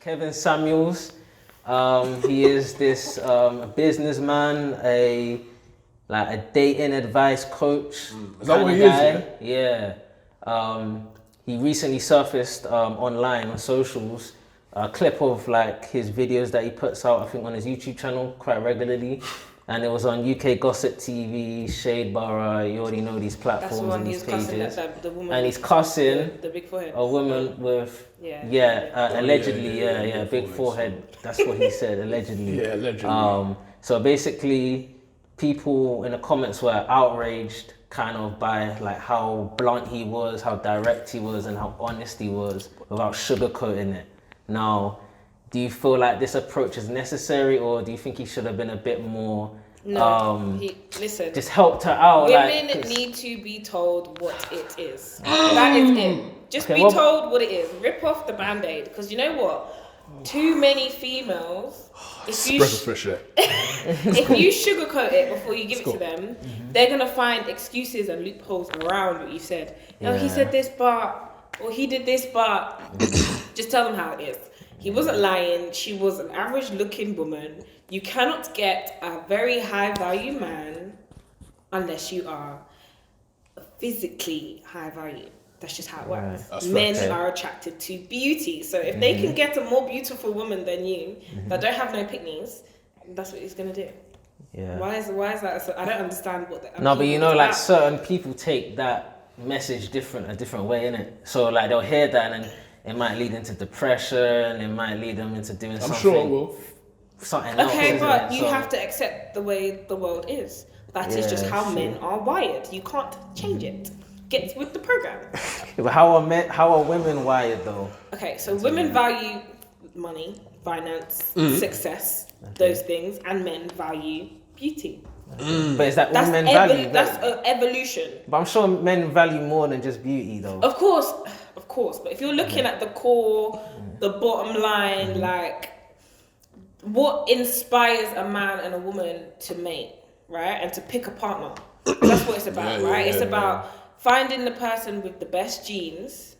Kevin Samuels. He is this businessman, a dating advice coach. Is that what he is? Yeah. He recently surfaced online on socials a clip of like his videos that he puts out, I think, on his YouTube channel quite regularly. And it was on UK Gossip TV, Shade Borough, you already know these platforms and these pages. The woman and he's cussing the big forehead. a woman with, allegedly, big forehead. That's what he said, allegedly. Yeah, allegedly. So basically, people in the comments were outraged kind of by like how blunt he was, how direct he was, and how honest he was without sugarcoating it. Now, do you feel like this approach is necessary, or do you think he should have been a bit more? No, listen. Just helped her out. Women need to be told what it is. That is it. Just be told what it is. Rip off the band-aid, because you know what? Too many females. If you sugarcoat it before you give it to them, they're gonna find excuses and loopholes around what you said. Oh, he said this, or he did this, but just tell them how it is. He wasn't lying. She was an average-looking woman. You cannot get a very high-value man unless you are physically high-value. That's just how it works. Right. Men are attracted to beauty. So if they can get a more beautiful woman than you that don't have no picnics, that's what he's going to do. Yeah. Why is that? So I don't understand what the... No, but you know, like certain people take that message a different way, innit? So like they'll hear that and it might lead into depression, it might lead them into doing something. I'm sure it will. Something else. Okay, but you have to accept the way the world is. That is just how men are wired. You can't change it. Get with the program. But how are women wired though? Okay, so women value money, finance, success, those things, and men value beauty. But is that what men value? That's evolution. But I'm sure men value more than just beauty though. Of course. But if you're looking at the core, the bottom line, like what inspires a man and a woman to mate, right? And to pick a partner. That's what it's about, right? It's about finding the person with the best genes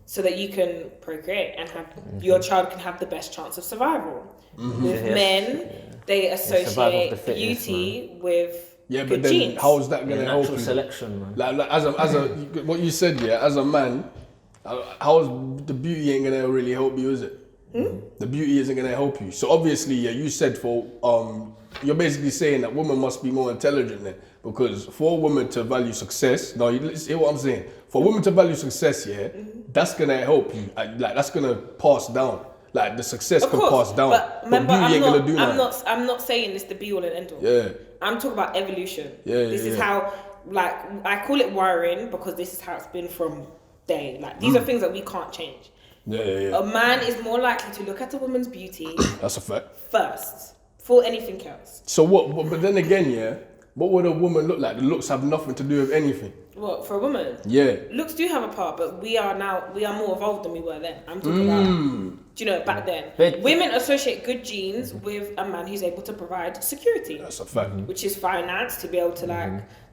so that you can procreate and have your child can have the best chance of survival. With men, they associate beauty with but then genes. how is that going to help you? Natural selection, man. Like as a what you said, as a man, how is the beauty ain't going to really help you, is it? The beauty isn't going to help you. So obviously, you said you're basically saying that women must be more intelligent then, because for a woman to value success, let's hear what I'm saying. For a woman to value success, that's going to help you. Like that's going to pass down. Like the success can pass down. But remember, beauty ain't going to do that. I'm not saying it's the be all and end all. Yeah. I'm talking about evolution. This is how, like, I call it wiring because this is how it's been from day. Like, these are things that we can't change. A man is more likely to look at a woman's beauty. That's a fact. First, for anything else. So what? But then again, what would a woman look like? The looks have nothing to do with anything. What, for a woman? Yeah. Looks do have a part, but we are more evolved than we were then. I'm talking about, back then. But women associate good genes with a man who's able to provide security. That's a fact. Which is finance, to be able to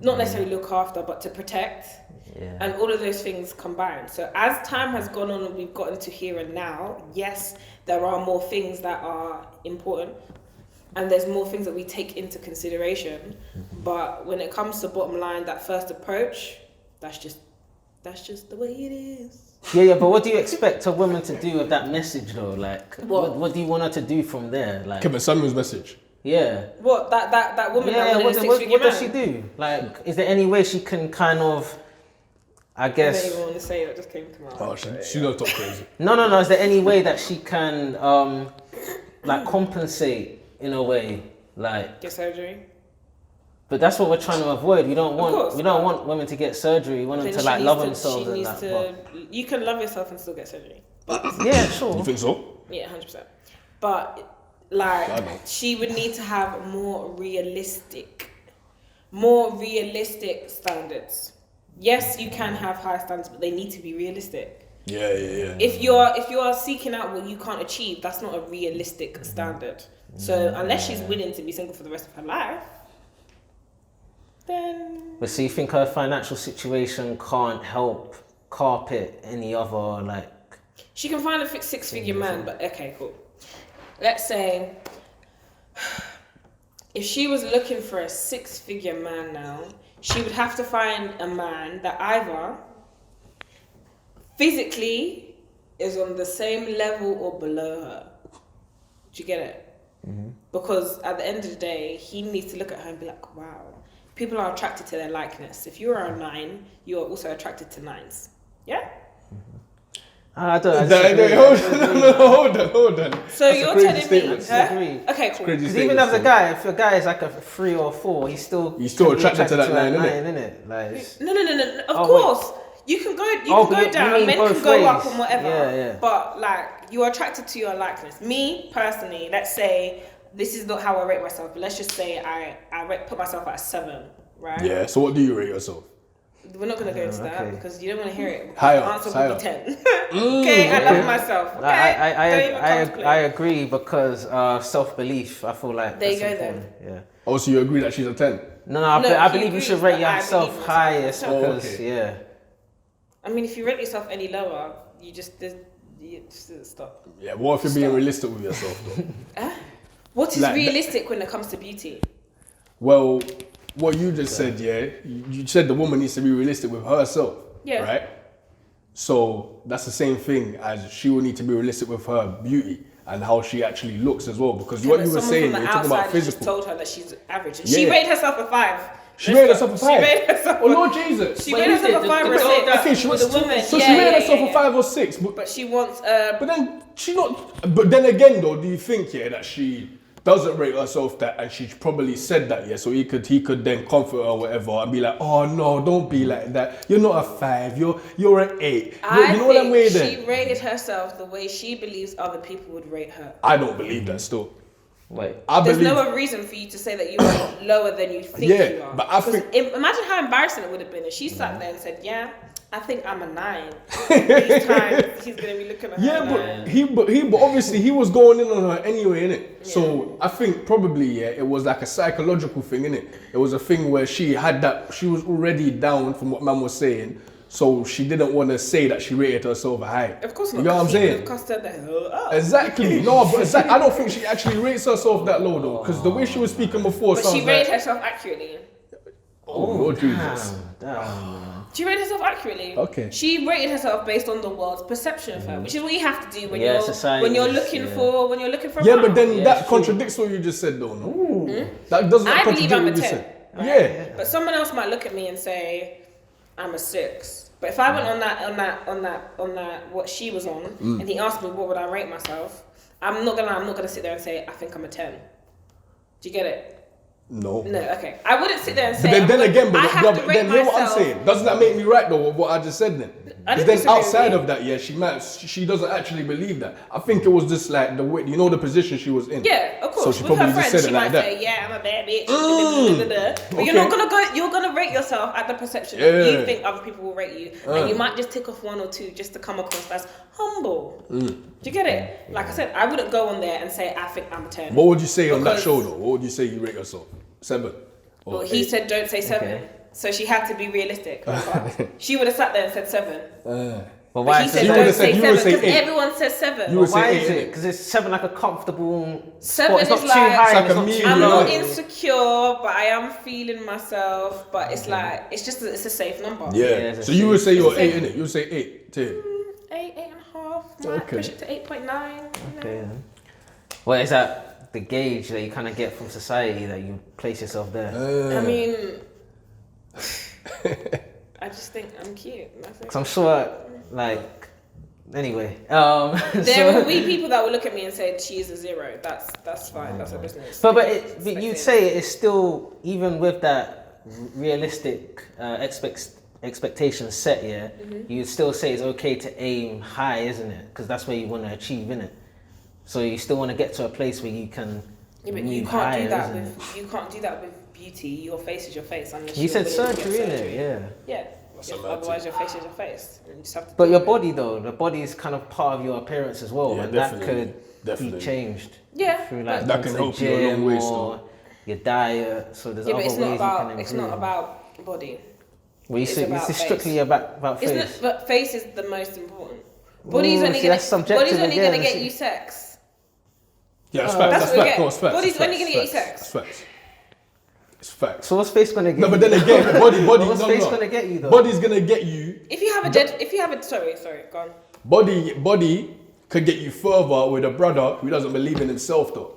not necessarily look after, but to protect. Yeah. And all of those things combined. So as time has gone on and we've gotten to here and now, yes, there are more things that are important. And there's more things that we take into consideration. But when it comes to bottom line, that first approach, that's just the way it is. Yeah, but what do you expect a woman to do with that message though? Like, what do you want her to do from there? Like Kevin Samuel's message. Yeah. What, that woman that what does she do? Like, is there any way she can kind of, I guess... I don't even want to say it just came to my heart. Oh, she don't talk crazy. No. Is there any way that she can, compensate in a way? Like... Get surgery? But that's what we're trying to avoid. We don't want women to get surgery. We want them to love themselves and that. You can love yourself and still get surgery. Yeah, sure. You think so? Yeah, 100%. But she would need to have more realistic standards. Yes, you can have high standards, but they need to be realistic. Yeah. If you're seeking out what you can't achieve, that's not a realistic standard. So unless she's willing to be single for the rest of her life, then... But so you think her financial situation can't help carpet any other, like, She can find a six-figure man, but okay, cool. Let's say if she was looking for a six-figure man now, she would have to find a man that either physically is on the same level or below her. Do you get it? Mm-hmm. Because at the end of the day, he needs to look at her and be like, wow. People are attracted to their likeness. If you're a 9, you're also attracted to 9s. Yeah? I don't Hold on. So That's you're telling me, huh? Okay, cool. Because even as a guy, if a guy is like a 3 or 4, he's still attracted to that 9, innit? Like, no. Of course, you can go down. Men can go up and whatever. Yeah. But like, you're attracted to your likeness. Me personally, let's say this is not how I rate myself, but let's just say I put myself at a 7, right? Yeah. So what do you rate yourself? We're not going to go into that because you don't want to hear it. Higher, the answer will be 10. I love myself. Okay? I agree because self-belief, I feel like there you that's go important. then. Yeah. Oh, so you agree that she's a 10? No, I believe you should rate yourself highest because, okay. I mean, if you rate yourself any lower, you just stop. Yeah, what if you're being realistic with yourself though? What is realistic when it comes to beauty? Well, what you just said, you said the woman needs to be realistic with herself, right? So that's the same thing as she will need to be realistic with her beauty and how she actually looks as well. Because what you were saying, you're talking about physical. Just told her that she's average. And she rated herself a 5. She rated herself a 5? She rated herself oh Lord Jesus. She rated herself a 5 or a 6. Okay, she was a woman. So she rated herself a 5 or 6. But she wants But then she not. But then again though, do you think that she doesn't rate herself that, and she probably said that, so he could then comfort her or whatever and be like, oh no, don't be like that. You're not a 5. You're an 8. You know what I'm saying? She rated herself the way she believes other people would rate her. I don't believe that still. Wait. There's no other reason for you to say that you are lower than you think you are. But I think imagine how embarrassing it would have been if she sat there and said, yeah, I think I'm a 9. These times he's gonna be looking at her. But obviously he was going in on her anyway, innit? Yeah. So I think probably it was like a psychological thing, innit? It was a thing where she was already down from what man was saying. So she didn't want to say that she rated herself high. Of course not. You know what I'm saying? Exactly. No, but I don't think she actually rates herself that low though, because the way she was speaking before. But she rated herself accurately. Oh Lord Jesus. Damn. She rated herself accurately. Okay. She rated herself based on the world's perception of her, which is what you have to do when you're looking for a yeah, man. but then that contradicts what you just said though, no? That doesn't I contradict believe I'm what a you 10. said. Right? Yeah. But someone else might look at me and say, I'm a 6. But if I went on that what she was on, and he asked me what would I rate myself, I'm not gonna sit there and say I think I'm a 10. Do you get it? No. Okay. I wouldn't sit there and say. But then again, I have to rate then hear what I'm myself. saying. Doesn't that make me right though? What I just said then? Because then outside of that, she doesn't actually believe that. I think it was just like the way, the position she was in. Yeah, of course. So she with probably her friends, just said she it like might that. say, "Yeah, I'm a bad bitch." But you're not gonna go. You're gonna rate yourself at the perception that you think other people will rate you, and you might just tick off 1 or 2 just to come across as humble. Do you get it? Like I said, I wouldn't go on there and say I think I'm a 10. What would you say on that show though? What would you say you rate yourself? 7. Well, he said don't say 7, so she had to be realistic. She would have sat there and said 7. But why? He said don't say 7 because everyone says 7. Why is it? Because it's 7 like a comfortable 7 It's not is too high. It's like a medium. I'm not insecure, but I am feeling myself. But it's like it's a safe number. Yeah. So you would say you're 8, innit? You would say 8 too. 8.5. Might push it to 8.9. Okay. Well, is that the gauge that you kind of get from society that you place yourself there? I mean, I just think I'm cute. Because I'm sure, like, anyway. There will be people that will look at me and say she's a 0. That's fine. That's a business. But you'd say it's still, even with that realistic expectations set, you'd still say it's okay to aim high, isn't it? Because that's where you want to achieve, innit? So you still want to get to a place where you can. Yeah, but you can't do that with. You can't do that with beauty. Your face is your face, unless you said surgery, innit? Yeah. Otherwise, your face is your face. You just have to but your body, though, the body is kind of part of your appearance as well, and that could be changed. Yeah. Through like that can help you a long way still. Your diet. So there's other ways you can improve. It's not about body. Well, it's strictly about face. But face is the most important. Body's Ooh, only see, gonna, that's subjective body's only again. gonna get you sex. Yeah, that's facts. That's That's what we facts. get. No, it's facts. Body's it's only facts, gonna get you facts, sex. It's facts. It's facts. So what's face gonna get No, you? but then again, body, What's no, face no. gonna get you though? Body's gonna get you. If you have a dead, if you have a, sorry, go on. Body could get you further with a brother who doesn't believe in himself, though.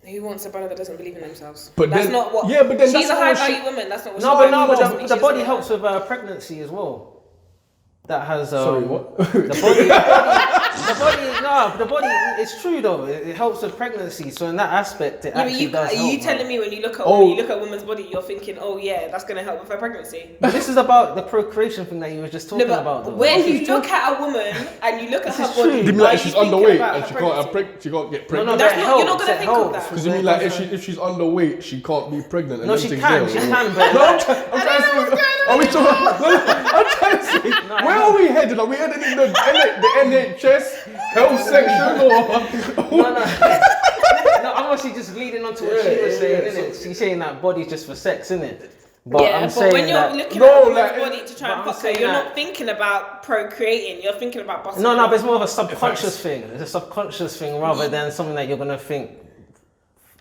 Who wants a brother that doesn't believe in themselves? But that's then- not what. yeah, but then she's that's a not high what she- value woman. That's not what. No, she but no, wants. but She the body doesn't helps want with pregnancy as well. That has Sorry, what? the body. It's true though. It helps with pregnancy. So in that aspect, it that. Yeah, but actually does are help. you telling me when you look at Oh. when you look at a woman's body, you're thinking, oh yeah, that's gonna help with her pregnancy? But this is about the procreation thing that you were just talking No, about. but Though. when This you is look talk- at a woman and you look at her is body, true. You mean are like you if she's thinking underweight about and her she can't pregnancy? she can't get no, pregnant? That's but it not- you're not helps, gonna it think of helps. that. Because you mean like if she's underweight, she can't be pregnant. And No, them she things can. there, She or- can, but No, I'm trying to see. Are we talking? No, I'm trying to see. Where are we headed? Are we headed in the NHS health section or? no, I'm actually just leading on to what she was saying, innit? She's saying that body's just for sex, innit? But Yeah, I'm but saying when you're that. looking No, at a woman's like- body to try but and I'm fuck her, saying you're that- not thinking about procreating. You're thinking about busting. No, her but it's up. more of a subconscious thing. It's a subconscious thing rather than something that you're gonna think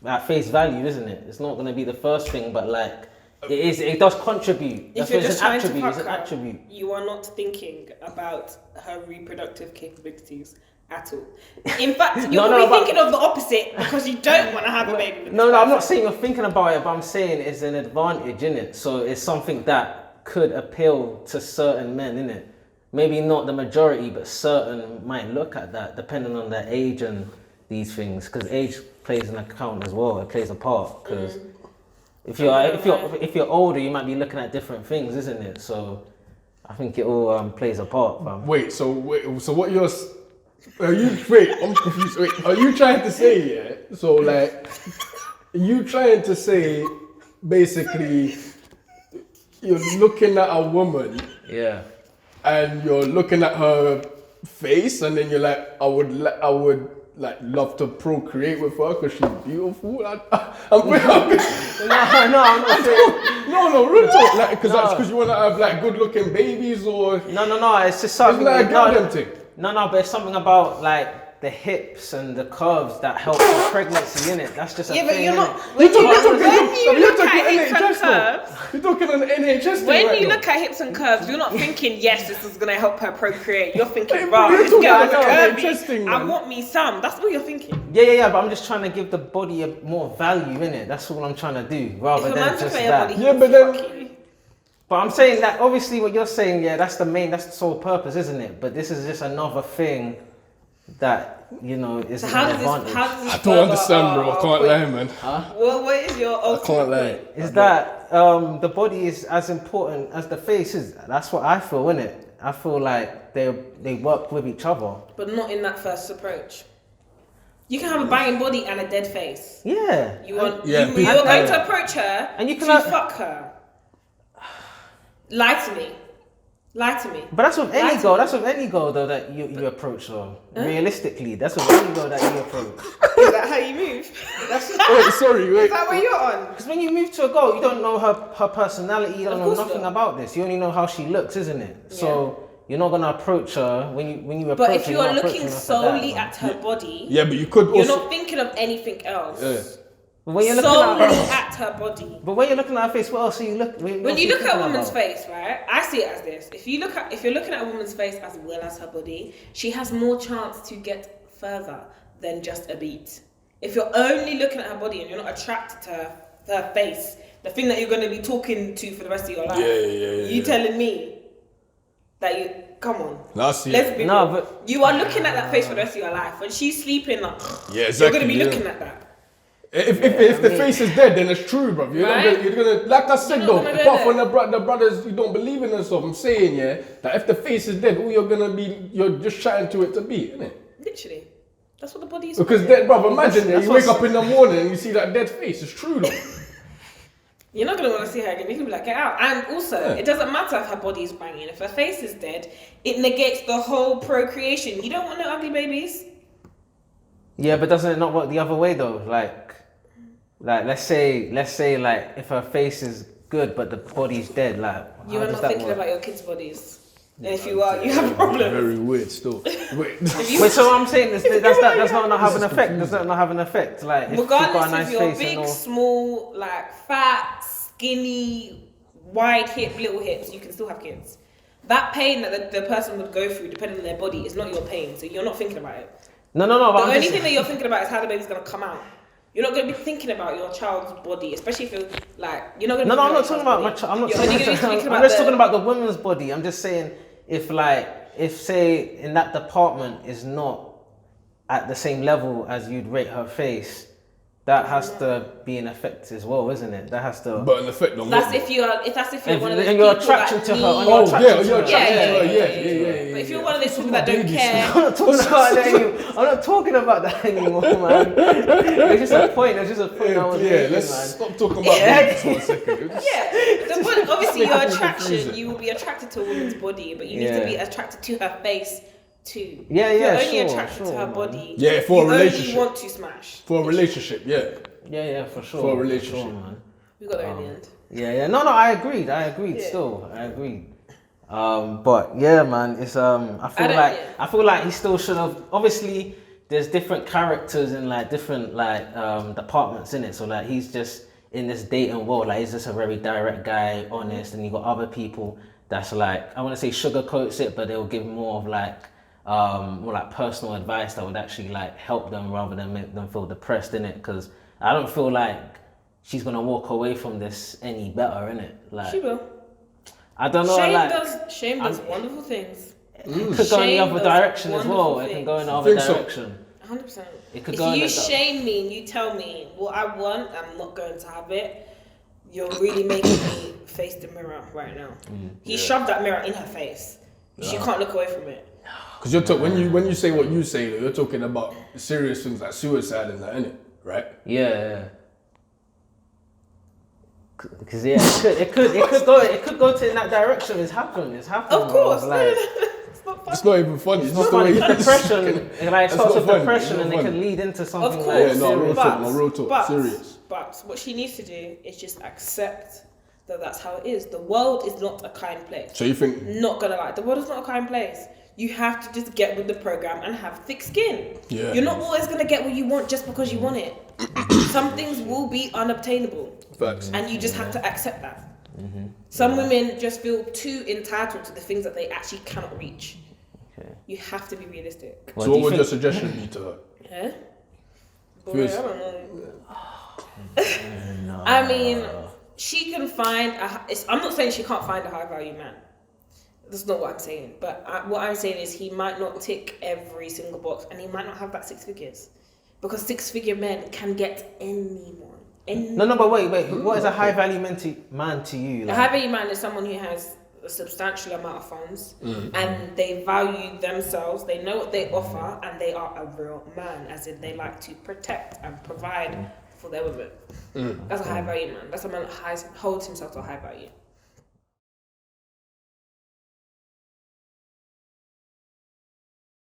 at face value, isn't it? It's not gonna be the first thing, but like it is. It does contribute. If That's you're what just it's an trying to attribute. fuck It's an her, attribute. you are not thinking about her reproductive capabilities at all. In fact, you're No, probably but- thinking of the opposite because you don't want to have a baby with No, this I'm not person. saying you're thinking about it, but I'm saying it's an advantage, innit? So it's something that could appeal to certain men, innit? Maybe not the majority, but certain might look at that depending on their age and these things, because age plays an account as well. It plays a part because if you're older, you might be looking at different things, isn't it? So I think it all plays a part, fam. So what you're? Are you I'm confused. Wait, are you trying to say So like, you trying to say basically, you're looking at a woman Yeah. and you're looking at her face, and then you're like, I would like love to procreate with her because she's beautiful. I'm No, I'm not saying. no, real talk, like, because you want to have like good-looking babies, or No. It's just something. Isn't that a goddamn thing? No, but it's something about like the hips and the curves that help with pregnancy, innit? That's just a Yeah, but thing. you're innit? not. When you talking- look you're at talking hips and NHS though. curves, You're talking on the NHS thing when right you now. look at hips and curves, you're not thinking, yes, this is gonna help her procreate. You're thinking, Hey, wow, you're this talking girl's about curvy. interesting, I man. want me some. That's what you're thinking. Yeah, but I'm just trying to give the body more value, innit? That's all I'm trying to do, rather If a than man's just looking at that. your body, Yeah, he'll but then- fuck you. But I'm saying that obviously what you're saying, yeah, that's the sole purpose, isn't it? But this is just another thing that, you know, is So an how does advantage. this? How does this I don't understand, bro. I can't point? lie, man. What is your I ultimate can't lie. point? Is that the body is as important as the face is. That's what I feel, innit? I feel like they work with each other. But not in that first approach. You can have a banging body and a dead face. Yeah. You want Yeah, you're people- going to approach her And you can to have- fuck her. Lie to me. Lie to me. But that's with any That's- girl. That's with any girl though that you approach though. Realistically, that's with any girl that you approach. Is that how you move? Wait, sorry, Is wait. that what you're on? Because when you move to a girl, you don't know her personality. You don't Of know course nothing not. about this. You only know how she looks, isn't it? So you're not gonna approach her when you approach But her. if you're you're not approaching looking her for that, solely man. at her body, Yeah, but you could you're also. not thinking of anything else. Yeah. But when you're looking Solely at at her body. but when you're looking at her face, what else are you looking? When you look at a woman's face, right? I see it as this. If you're looking at a woman's face as well as her body, she has more chance to get further than just a beat. If you're only looking at her body and you're not attracted to her face, the thing that you're going to be talking to for the rest of your life, Yeah. you telling me that you come on. Last year. Let's be No, real. but- You are looking at that face for the rest of your life. When she's sleeping, like, Yeah, exactly. you're going to be yeah. looking at that. If the face is dead, then it's true, bro. Right? You're gonna, like I said You're though, not gonna go apart from there. the brothers who don't believe in themselves, I'm saying, yeah, that if the face is dead, all you're gonna be, you're just chatting to it to be, innit? Literally. That's what the body is. Because for. dead, bro, imagine That's you wake what's- up in the morning and you see that dead face. It's true though. You're not going to want to see her again. You can be like, get out. And also, Yeah. it doesn't matter if her body is banging. If her face is dead, it negates the whole procreation. You don't want no ugly babies. Yeah, but doesn't it not work the other way though? Like let's say like if her face is good but the body's dead, like You how are does not that thinking work? about your kids' bodies. And if you are, you have a problem. Very weird still. Wait. Wait, so what I'm saying is that's not have an effect. Does that not have an effect? Like, if you've got a Regardless nice if you're face big, and all. small, like fat, skinny, wide hip, little hips, you can still have kids. That pain that the person would go through, depending on their body, is not your pain. So you're not thinking about it. No. But The I'm only just- thing that you're thinking about is how the baby's gonna come out. You're not gonna be thinking about your child's body, especially if you're like you're not gonna. No, I'm not think talking about my your child. I'm not You're talking only gonna be about. thinking I'm about just the- talking about the woman's body. I'm just saying, if say in that department is not at the same level as you'd rate her face, that has to be an effect as well, isn't it? That has to. But an effect on That's what? if you're one of those and your people attraction that to her. need- And your Oh, attraction yeah, to you're her. attracted to her. Yeah. But if you're one of those people that don't care, I'm not talking about that anymore. I'm not talking about that anymore, man. It's just a point. It's just a point I was making, let's man. stop talking about babies for a second. obviously your Confusing. attraction, you will be attracted to a woman's body, but you need to be attracted to her face too. Yeah, If you're yeah, only sure, attracted to her man. body. Yeah, for a you relationship. only want to smash. For a relationship, yeah. Yeah, for sure. For a relationship. For sure, man. We got there in the end. Yeah. No, I agreed. Yeah. Still, I agreed. But yeah, man, it's I feel like he still should have. Obviously, there's different characters and like different departments in it. So like he's just in this dating world. Like he's just a very direct guy, honest, and you got other people that's like, I want to say sugarcoats it, but they'll give more of like more like personal advice that would actually like help them rather than make them feel depressed in it. Because I don't feel like she's gonna walk away from this any better, innit? Like She will. I don't know. Shame does wonderful things. It could go in the Shame other does direction as wonderful well. It can things. go in the other Think so? direction. 100%. It could If go in you the- shame me and you tell me what I want, I'm not going to have it. You're really making me face the mirror right now. He shoved that mirror in her face. She can't look away from it. Because you're when you say what you say, you're talking about serious things like suicide and that, innit? Right? Yeah. Because it could go to in that direction. It's happened. Of course. bro. Like, It's not funny. It's not even funny. It's it's not just the way funny. you Depression. It like That's starts not with funny. depression, It's and not it can funny. lead into something. Of like course. Yeah, no, real serious. talk, no, real talk. But, Serious. But what she needs to do is just accept that that's how it is. The world is not a kind place. So you think Not gonna lie, the world is not a kind place. You have to just get with the program and have thick skin. Yeah. You're not always gonna get what you want just because you want it. Some things will be unobtainable, facts? and you just have to accept that. Some women just feel too entitled to the things that they actually cannot reach. Okay. You have to be realistic. Well, So do what you would your think- suggestion be to her? Yeah. Boy, Feels- I don't know. I mean, she can find. I'm not saying she can't find a high value man. That's not what I'm saying. But what I'm saying is he might not tick every single box, and he might not have that 6 figures, because 6-figure men can get anyone. No, but wait. What is a high value man to you? A Like, high value man is someone who has a substantial amount of funds, and they value themselves. They know what they offer, and they are a real man, as in they like to protect and provide for their women. That's a high value man. That's a man that holds himself to a high value.